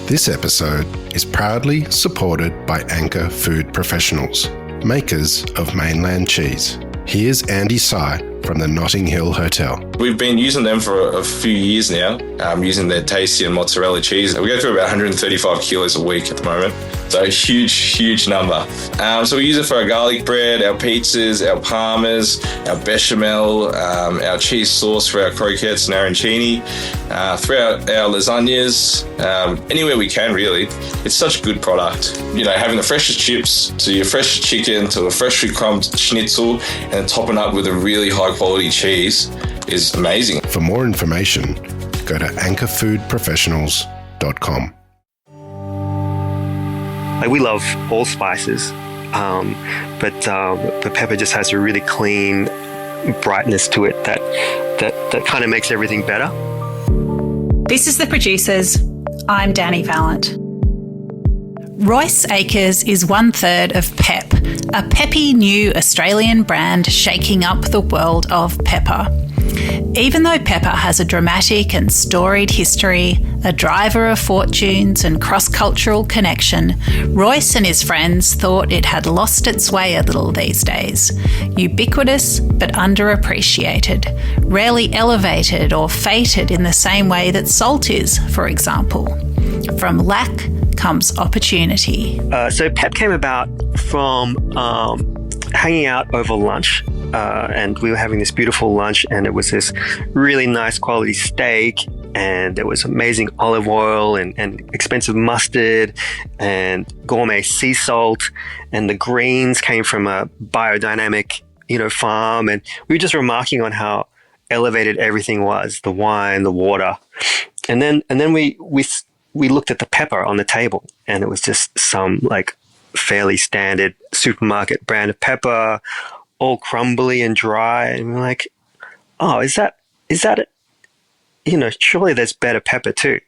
This episode is proudly supported by Anchor Food Professionals, makers of mainland cheese. Here's Andy Sy from the Notting Hill Hotel. We've been using them for a few years now, using their tasty and mozzarella cheese. We go through about 135 kilos a week at the moment. So a huge number. So we use it for our garlic bread, our pizzas, our parmas, our bechamel, our cheese sauce for our croquettes and arancini, throughout our lasagnas, anywhere we can really. It's such a good product. You know, having the freshest chips to your freshest chicken to a freshly crumbed schnitzel and topping up with a really high quality cheese is amazing. For more information, go to anchorfoodprofessionals.com. Like, we love all spices, but pepper just has a really clean brightness to it that kind of makes everything better. This is The Producers. I'm Dani Valent. Royce Akers is 1/3 of Pep, a peppy new Australian brand shaking up the world of pepper. Even though pepper has a dramatic and storied history, a driver of fortunes and cross-cultural connection, Royce and his friends thought it had lost its way a little these days. Ubiquitous but underappreciated, rarely elevated or feted in the same way that salt is, for example. From lack comes opportunity. So Pep came about from hanging out over lunch. And we were having this beautiful lunch, and it was this really nice quality steak, and there was amazing olive oil and expensive mustard and gourmet sea salt, and the greens came from a biodynamic, farm, and we were just remarking on how elevated everything was, the wine, the water, and then we looked at the pepper on the table, and it was just some fairly standard supermarket brand of pepper, all crumbly and dry, and we're like, oh, is that it? Surely there's better pepper too.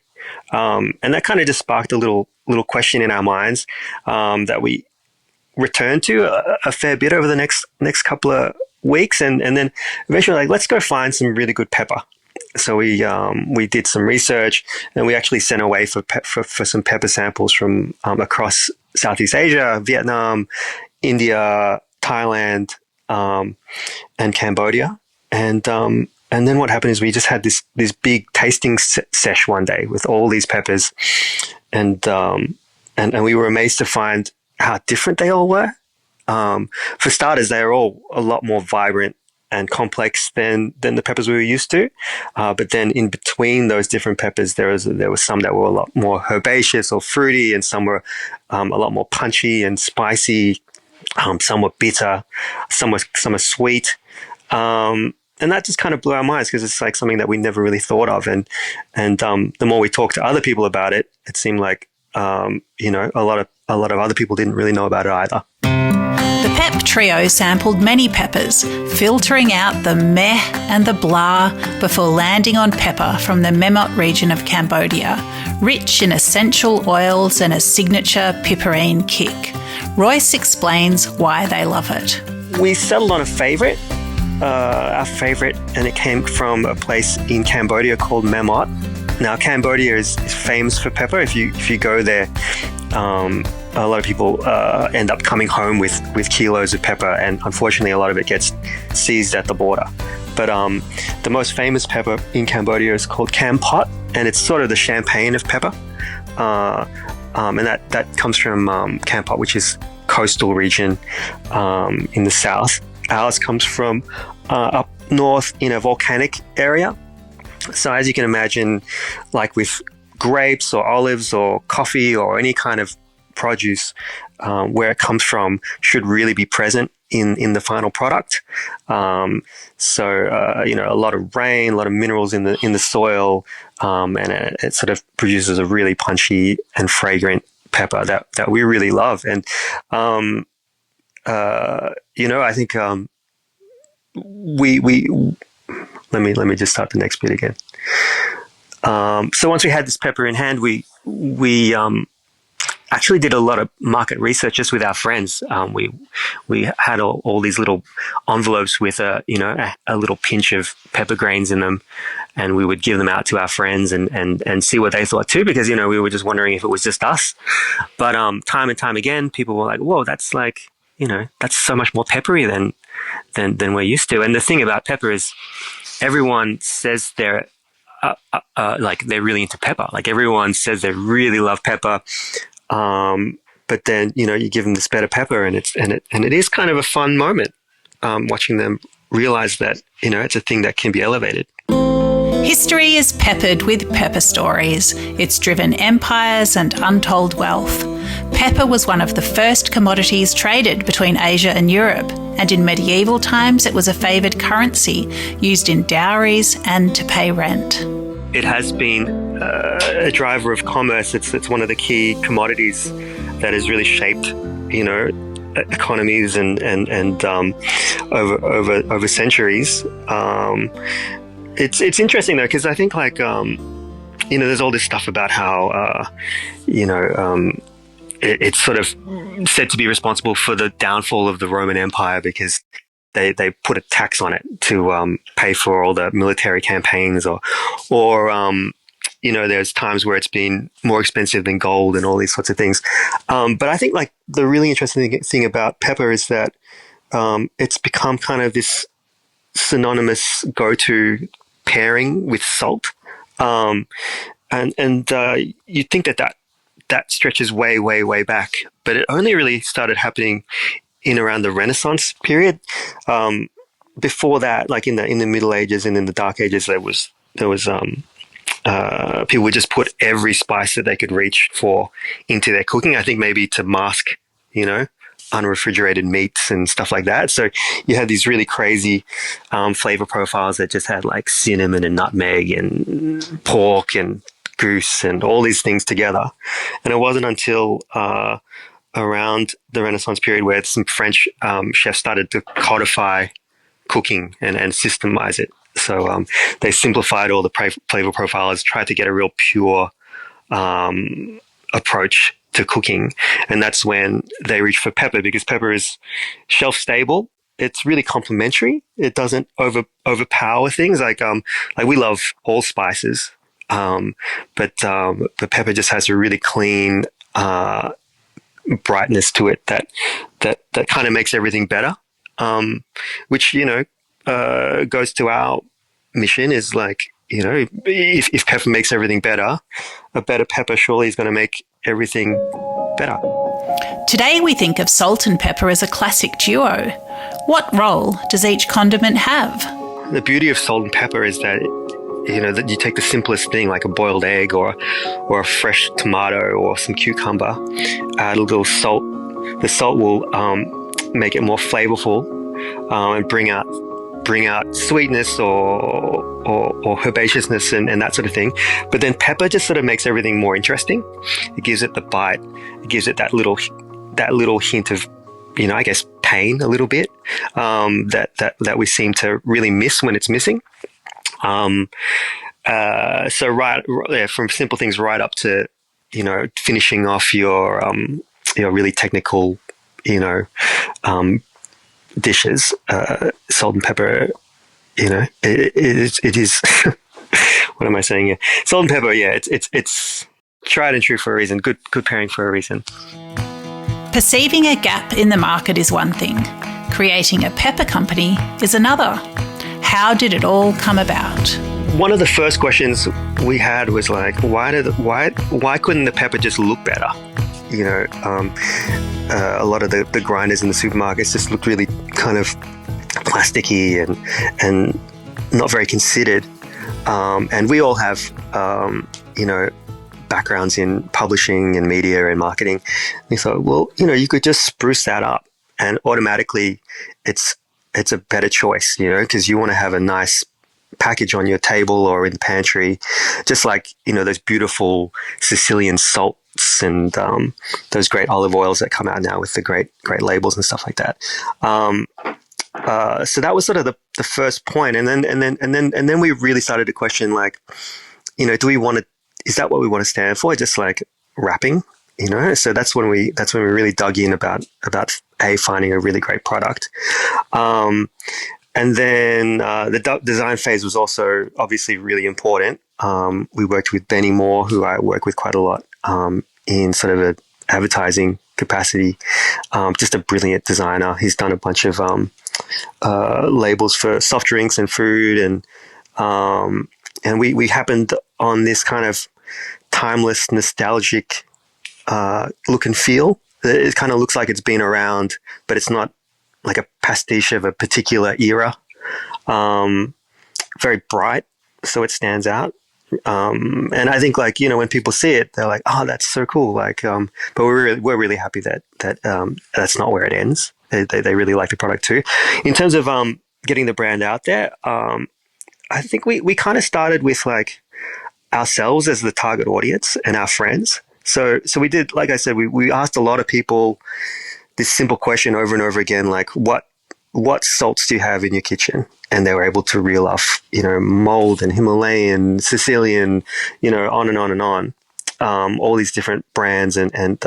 And that kind of just sparked a little question in our minds that we returned to a fair bit over the next couple of weeks, and then eventually let's go find some really good pepper. So we did some research, and we actually sent away for some pepper samples from across Southeast Asia, Vietnam, India, Thailand, and Cambodia, and then what happened is we just had this big tasting sesh one day with all these peppers, and we were amazed to find how different they all were. For starters, they are all a lot more vibrant and complex than the peppers we were used to. But then in between those different peppers, there was some that were a lot more herbaceous or fruity, and some were a lot more punchy and spicy. Some were bitter, some were sweet, and that just kind of blew our minds because it's like something that we never really thought of. And the more we talked to other people about it, it seemed like a lot of other people didn't really know about it either. The Pep trio sampled many peppers, filtering out the meh and the blah before landing on pepper from the Memot region of Cambodia, rich in essential oils and a signature piperine kick. Royce explains why they love it. We settled on our favourite, and it came from a place in Cambodia called Memot. Now, Cambodia is famous for pepper. If you go there, a lot of people end up coming home with kilos of pepper, and unfortunately a lot of it gets seized at the border. But the most famous pepper in Cambodia is called Cam Pot, and it's sort of the champagne of pepper. And that comes from Cam Pot, which is coastal region in the south. Ours comes from up north in a volcanic area. So as you can imagine, like with grapes or olives or coffee or any kind of produce, where it comes from should really be present in the final product. So a lot of rain, a lot of minerals in the soil, and it sort of produces a really punchy and fragrant pepper that we really love. And I think we let me just start the next bit again. So once we had this pepper in hand, we actually did a lot of market research just with our friends. We had all these little envelopes with a little pinch of pepper grains in them, and we would give them out to our friends and see what they thought too, because we were just wondering if it was just us. But time and time again, people were like, "Whoa, that's like that's so much more peppery than we're used to." And the thing about pepper is, everyone says they're like they're really into pepper. Like everyone says they really love pepper. But then, you give them this better pepper, and it is kind of a fun moment, watching them realize that, it's a thing that can be elevated. History is peppered with pepper stories. It's driven empires and untold wealth. Pepper was one of the first commodities traded between Asia and Europe, and in medieval times it was a favoured currency used in dowries and to pay rent. It has been a driver of commerce. It's one of the key commodities that has really shaped, economies and over centuries. It's interesting though, because I think there's all this stuff about how it's sort of said to be responsible for the downfall of the Roman Empire, because they put a tax on it to pay for all the military campaigns, or there's times where it's been more expensive than gold and all these sorts of things. But I think the really interesting thing about pepper is that it's become kind of this synonymous go-to pairing with salt. And you'd think that stretches way, way, way back, but it only really started happening in around the Renaissance period. Before that, like in the Middle Ages and in the Dark Ages, there was people would just put every spice that they could reach for into their cooking. I think maybe to mask, unrefrigerated meats and stuff like that. So you had these really crazy flavor profiles that just had like cinnamon and nutmeg and pork and goose and all these things together. And it wasn't until around the Renaissance period where some French chefs started to codify cooking and systemize it. So they simplified all the flavor profiles, tried to get a real pure approach to cooking. And that's when they reached for pepper, because pepper is shelf stable. It's really complementary. It doesn't overpower things. Like we love all spices, but pepper just has a really clean brightness to it that kind of makes everything better. Which goes to our mission, is like, if pepper makes everything better, a better pepper surely is going to make everything better. Today we think of salt and pepper as a classic duo. What role does each condiment have? The beauty of salt and pepper is that, that you take the simplest thing, like a boiled egg or a fresh tomato or some cucumber, add a little salt. The salt will make it more flavorful and bring out sweetness or herbaceousness and that sort of thing. But then pepper just sort of makes everything more interesting. It gives it the bite. It gives it that little hint of, I guess, pain a little bit that we seem to really miss when it's missing. So from simple things right up to, finishing off your really technical, dishes, salt and pepper, it is what am I saying here? Salt and pepper, yeah, it's tried and true for a reason. Good pairing for a reason. Perceiving a gap in the market is one thing. Creating a pepper company is another. How did it all come about? One of the first questions we had was like, why couldn't the pepper just look better? A lot of the grinders in the supermarkets just looked really kind of plasticky and not very considered. And we all have, backgrounds in publishing and media and marketing. We thought, well, you could just spruce that up, and automatically it's a better choice, because you want to have a nice package on your table or in the pantry, just like, those beautiful Sicilian salts and those great olive oils that come out now with the great labels and stuff like that. So that was sort of the first point, and then we really started to question, like, do we want to? Is that what we want to stand for? Just like wrapping, So that's when we really dug in about finding a really great product. And then the design phase was also obviously really important. We worked with Benny Moore, who I work with quite a lot in sort of a advertising capacity. Just a brilliant designer. He's done a bunch of labels for soft drinks and food, and we happened on this kind of timeless, nostalgic look and feel. It kind of looks like it's been around, but it's not like a pastiche of a particular era. Very bright, so it stands out. And I think, like, when people see it, they're like, "Oh, that's so cool!" Like, but we're really happy that that's not where it ends. They really like the product too. In terms of getting the brand out there, I think we kind of started with like ourselves as the target audience and our friends. So we did, like I said, we asked a lot of people this simple question over and over again, like what salts do you have in your kitchen? And they were able to reel off, mold and Himalayan, Sicilian, on and on and on. All these different brands and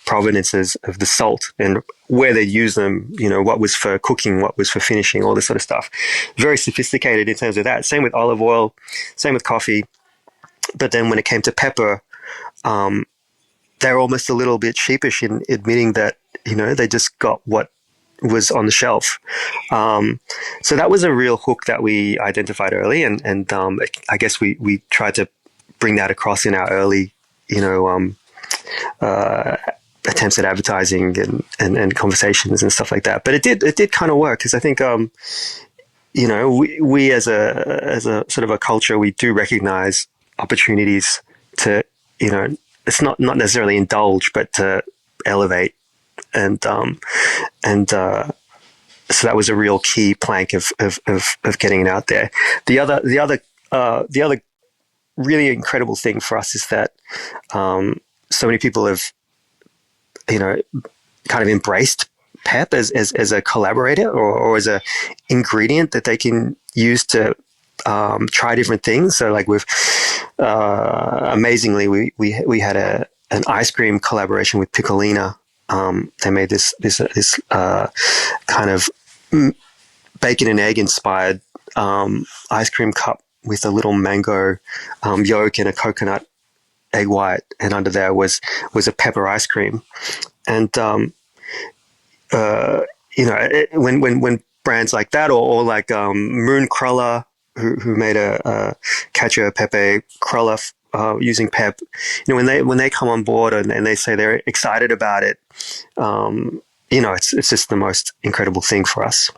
provenances of the salt and where they use them, what was for cooking, what was for finishing, all this sort of stuff. Very sophisticated in terms of that. Same with olive oil, same with coffee. But then when it came to pepper, they're almost a little bit sheepish in admitting that, they just got what was on the shelf. So that was a real hook that we identified early. And I guess we tried to bring that across in our early, attempts at advertising and conversations and stuff like that. But it did kind of work, because I think, we as a sort of a culture, we do recognize opportunities to, it's not necessarily indulge, but to elevate. And so that was a real key plank of getting it out there. The other really incredible thing for us is that so many people have, kind of embraced pep as a collaborator or as a ingredient that they can use to try different things. So like with amazingly, we had an ice cream collaboration with Piccolina. They made this kind of bacon and egg inspired ice cream cup with a little mango yolk and a coconut egg white, and under there was a pepper ice cream. And when brands like that, or like Moon Cruller, who made a cacio e pepe cruller using pep, when they come on board and they say they're excited about it, it's just the most incredible thing for us.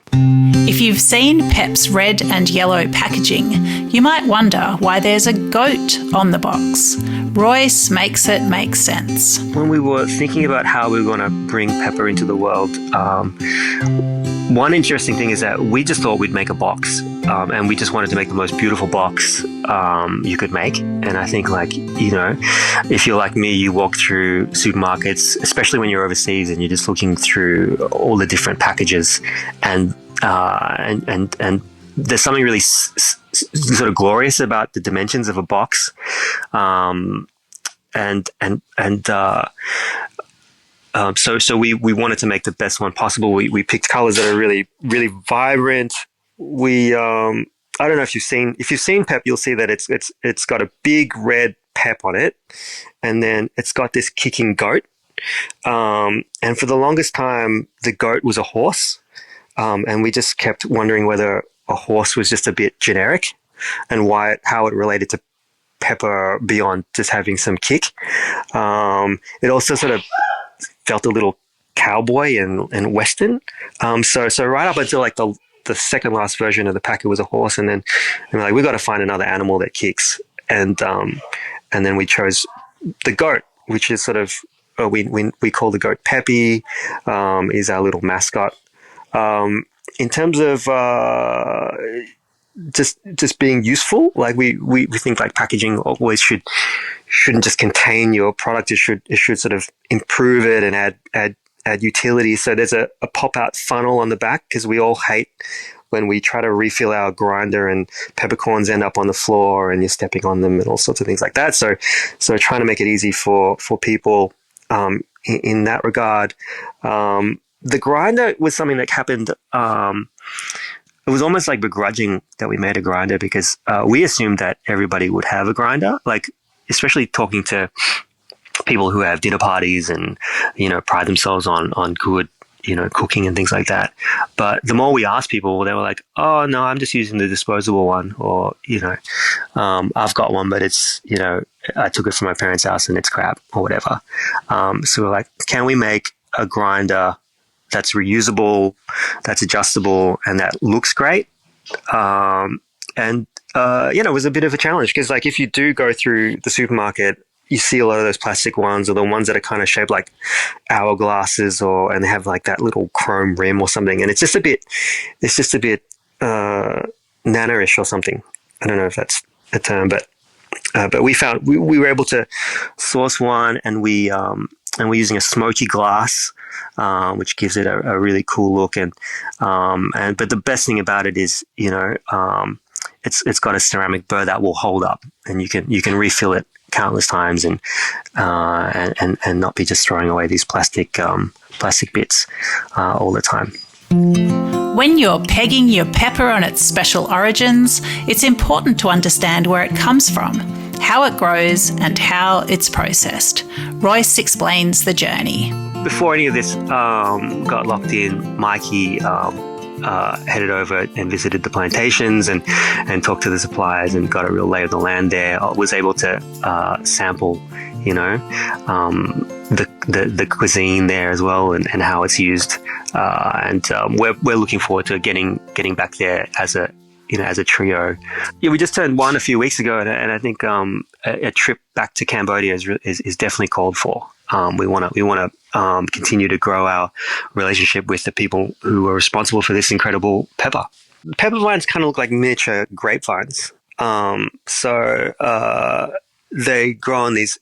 If you've seen Pep's red and yellow packaging, you might wonder why there's a goat on the box. Royce makes it make sense. When we were thinking about how we were going to bring pepper into the world, one interesting thing is that we just thought we'd make a box, and we just wanted to make the most beautiful box you could make. And I think, like, if you're like me, you walk through supermarkets, especially when you're overseas, and you're just looking through all the different packages, and there's something really sort of glorious about the dimensions of a box, so we wanted to make the best one possible. We picked colors that are really, really vibrant. I don't know if you've seen pep, you'll see that it's got a big red pep on it, and then it's got this kicking goat. And for the longest time, the goat was a horse. And we just kept wondering whether a horse was just a bit generic, and how it related to pepper beyond just having some kick. It also sort of felt a little cowboy and Western. So right up until like the second last version of the pack, it was a horse, and then we're like, we got to find another animal that kicks, and then we chose the goat, which is sort of we call the goat Peppy, is our little mascot. In terms of just being useful, like we think like packaging always shouldn't just contain your product. It should sort of improve it and add utility. So there's a pop-out funnel on the back, because we all hate when we try to refill our grinder and peppercorns end up on the floor and you're stepping on them and all sorts of things like that. So trying to make it easy for people in that regard. The grinder was something that happened. It was almost like begrudging that we made a grinder because we assumed that everybody would have a grinder, like especially talking to people who have dinner parties and, pride themselves on good, cooking and things like that. But the more we asked people, they were like, oh, no, I'm just using the disposable one. Or, I've got one, but it's, I took it from my parents' house and it's crap or whatever. So we're like, can we make a grinder that's reusable, that's adjustable, and that looks great? It was a bit of a challenge because, like, if you do go through the supermarket, you see a lot of those plastic ones or the ones that are kind of shaped like hourglasses and they have like that little chrome rim or something. And it's just a bit nana-ish or something. I don't know if that's a term, but we found we were able to source one and we're using a smoky glass, which gives it a really cool look. But the best thing about it is, it's got a ceramic burr that will hold up, and you can refill it countless times and not be just throwing away these plastic bits all the time. When you're pegging your pepper on its special origins, it's important to understand where it comes from, how it grows, and how it's processed. Royce explains the journey. Before any of this got locked in, Mikey headed over and visited the plantations and talked to the suppliers and got a real lay of the land there. I was able to sample, the cuisine there as well and how it's used. We're looking forward to getting back there as a trio. Yeah, we just turned one a few weeks ago, and I think a trip back to Cambodia is definitely called for. We want to continue to grow our relationship with the people who are responsible for this incredible pepper. Pepper vines kind of look like miniature grapevines. They grow on these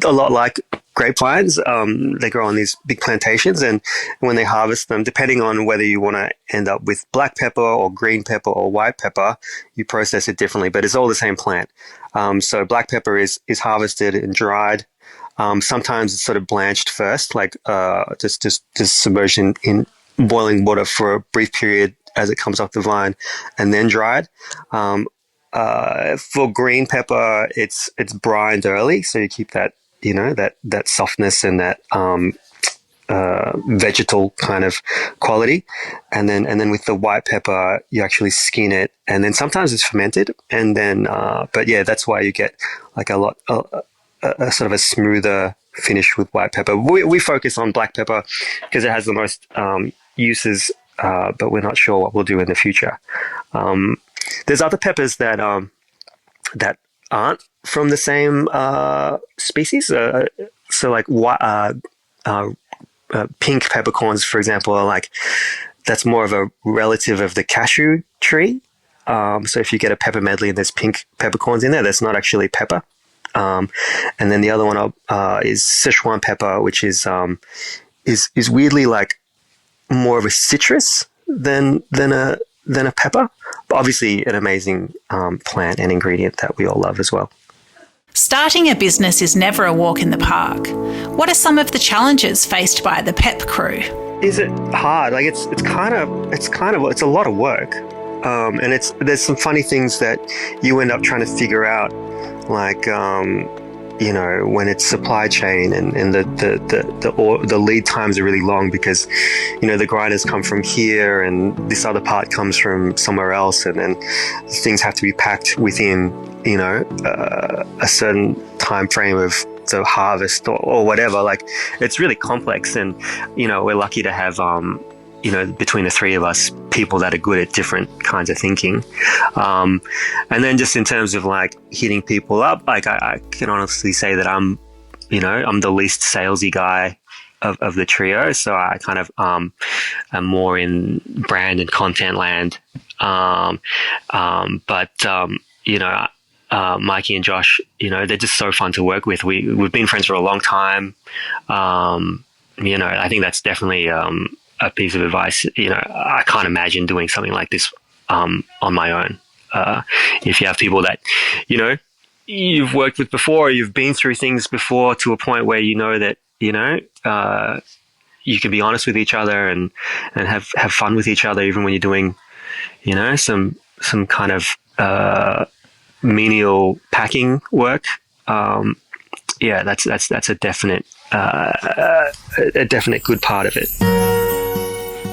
a lot like grapevines. They grow on these big plantations, and when they harvest them, depending on whether you want to end up with black pepper or green pepper or white pepper, you process it differently, but it's all the same plant. So black pepper is harvested and dried. Sometimes it's sort of blanched first, like just submerged in boiling water for a brief period as it comes off the vine, and then dried. For green pepper, it's brined early, so you keep that that softness and that vegetal kind of quality, and then with the white pepper, you actually skin it, and then sometimes it's fermented, and then but yeah, that's why you get like a sort of a smoother finish with white pepper. We focus on black pepper because it has the most uses, but we're not sure what we'll do in the future. There's other peppers that aren't from the same species. So like pink peppercorns, for example, are like, that's more of a relative of the cashew tree. So if you get a pepper medley and there's pink peppercorns in there, that's not actually pepper. And then the other one is Sichuan pepper, which is weirdly like more of a citrus than a pepper, but obviously an amazing plant and ingredient that we all love as well. Starting a business is never a walk in the park. What are some of the challenges faced by the Pep crew? Is it hard? Like it's a lot of work, and there's some funny things that you end up trying to figure out, like when it's supply chain and the lead times are really long because the grinders come from here and this other part comes from somewhere else, and then things have to be packed within a certain time frame of the harvest or whatever. Like, it's really complex, and we're lucky to have between the three of us, people that are good at different kinds of thinking. And then just in terms of like hitting people up, like I can honestly say that I'm the least salesy guy of the trio. So I kind of am more in brand and content land. Mikey and Josh, they're just so fun to work with. We've been friends for a long time. I think that's definitely a piece of advice. I can't imagine doing something like this on my own. If you have people that you've worked with before, you've been through things before to a point where you know that, you can be honest with each other and have fun with each other, even when you're doing, some kind of menial packing work. That's a definite good part of it.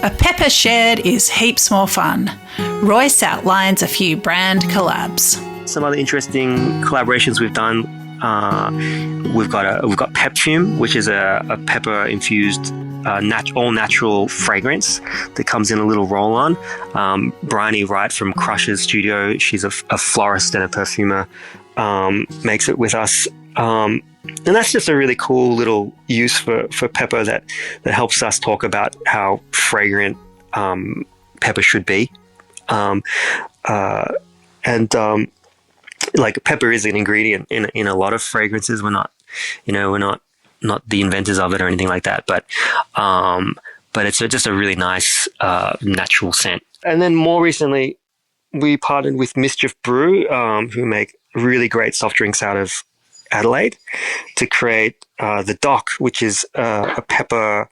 A pepper shared is heaps more fun. Royce outlines a few brand collabs. Some other interesting collaborations we've done. We've got Perfume, which is a pepper infused all natural fragrance that comes in a little roll on. Bryony Wright from Crush's studio, she's a florist and a perfumer, makes it with us. And that's just a really cool little use for pepper that helps us talk about how fragrant pepper should be. Like pepper is an ingredient in a lot of fragrances. We're not the inventors of it or anything like that, but it's just a really nice natural scent. And then more recently, we partnered with Mischief Brew, who make really great soft drinks out of Adelaide, to create the Doc, which is a pepper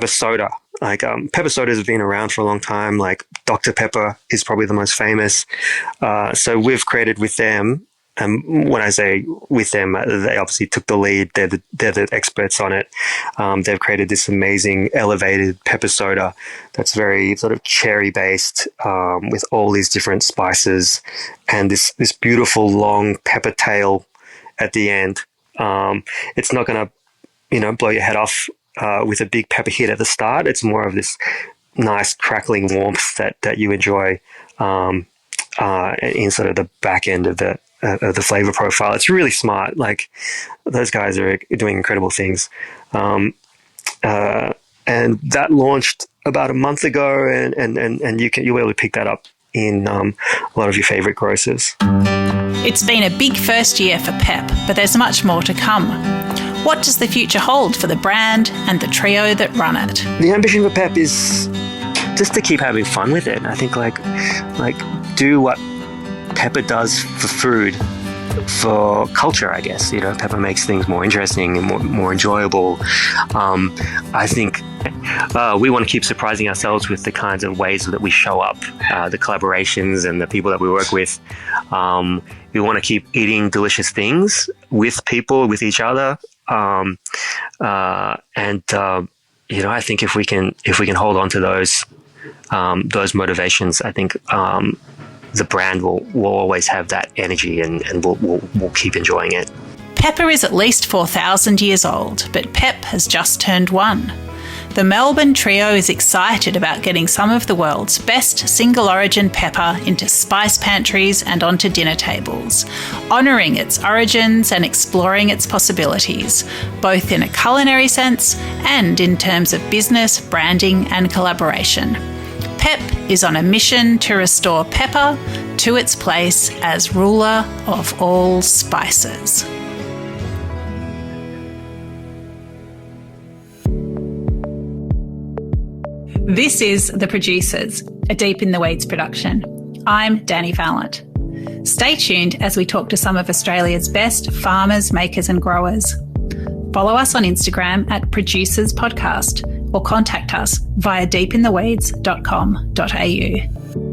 soda. Like pepper sodas have been around for a long time. Like Dr. Pepper is probably the most famous. So we've created with them. When I say with them, they obviously took the lead. They're the experts on it. They've created this amazing elevated pepper soda that's very sort of cherry based, with all these different spices and this beautiful long pepper tail at the end. It's not going to, blow your head off with a big pepper hit at the start. It's more of this nice crackling warmth that you enjoy in sort of the back end of the flavor profile. It's really smart. Like those guys are doing incredible things. And that launched about a month ago, and you'll be able to pick that up in a lot of your favorite grocers. It's been a big first year for Pep, but there's much more to come. What does the future hold for the brand and the trio that run it? The ambition for Pep is just to keep having fun with it. I think like do what pepper does for food, for culture, I guess. Pepper makes things more interesting and more enjoyable. I think we want to keep surprising ourselves with the kinds of ways that we show up, the collaborations and the people that we work with. We want to keep eating delicious things with people, with each other. I think if we can hold on to those motivations, I think the brand will always have that energy, and we'll keep enjoying it. Pepper is at least 4,000 years old, but Pep has just turned 1. The Melbourne trio is excited about getting some of the world's best single origin pepper into spice pantries and onto dinner tables, honouring its origins and exploring its possibilities, both in a culinary sense and in terms of business, branding and collaboration. Pep is on a mission to restore pepper to its place as ruler of all spices. This is The Producers, a Deep in the Weeds production. I'm Dani Valent. Stay tuned as we talk to some of Australia's best farmers, makers and growers. Follow us on Instagram at Producers Podcast or contact us via deepintheweeds.com.au.